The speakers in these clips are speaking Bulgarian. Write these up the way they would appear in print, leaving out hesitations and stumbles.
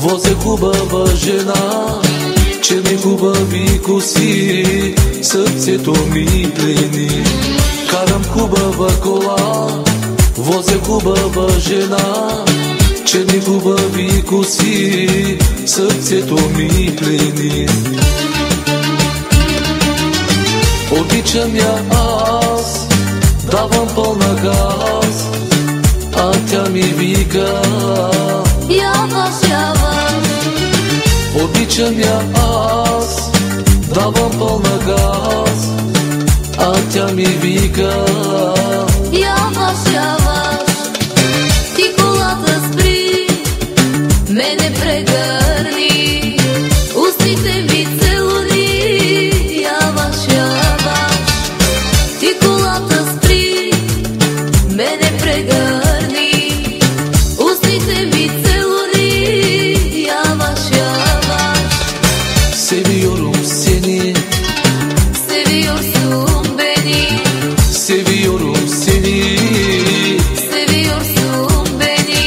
Возе хубава жена, черни хубави коси, сърцето ми плени. Карам хубава кола, возе хубава жена, черни хубави коси, сърцето ми плени. Обичам я аз, давам пълна газ, а тя ми вика: яваш, яваш. Обичам я аз, давам пълна газ, а тя ми вика: яваш, яваш. Ти колата спри, мене прегърни, устните ми целуни, яваш, яваш. Ти колата спри, мене прегърни, устните ми целуни, яваш, яваш. Seviyorum seni, Seviyorsun beni, seviyorum seni. seviyorsun beni.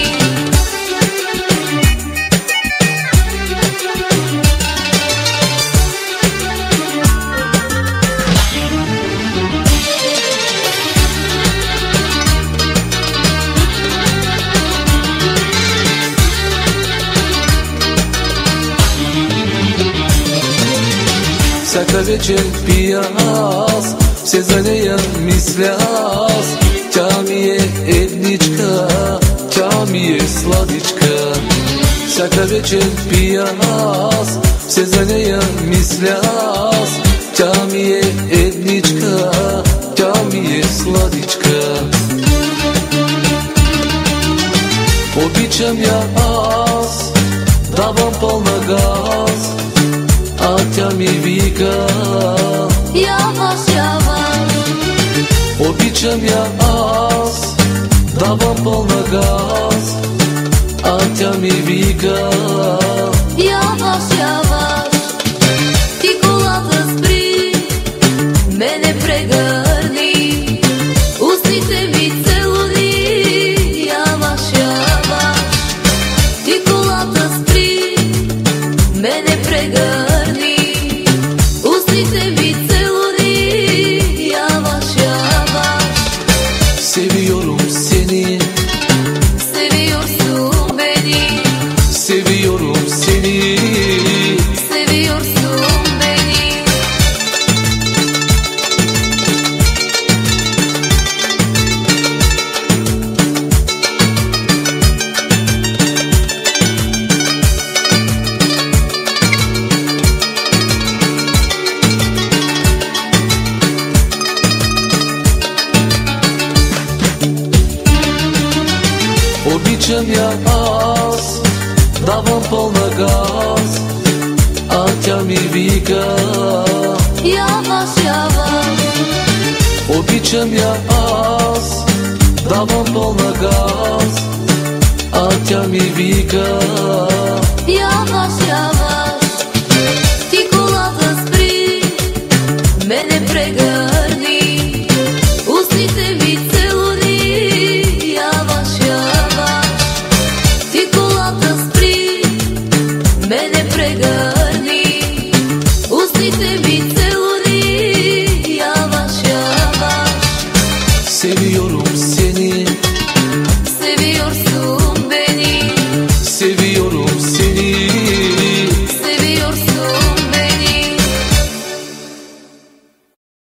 Всяка вечер пия аз, все за нея мисля аз. Тя ми е едничка, тя ми е сладичка. Всяка вечер пия аз, все за нея мисля аз. Тя ми е едничка, тя ми е сладичка. Обичам я аз, давам пълна газ, а тя ми вика: Яваш, яваш. Обичам я аз, давам пълна газ, а тя ми вика: Яваш, яваш. Ти колата спри, мене прегърни, устните ми целуни, яваш, яваш. Ти колата спри, мене прегърни, устните ми целуни, яваш, яваш. Seviyorum seni, Seviyorsun beni, seviyorum seni. seviyorsun beni. Обичам я аз, давам пълна газ, а тя ми вика: Яваш, яваш. Обичам я аз, давам пълна газ, а тя ми вика: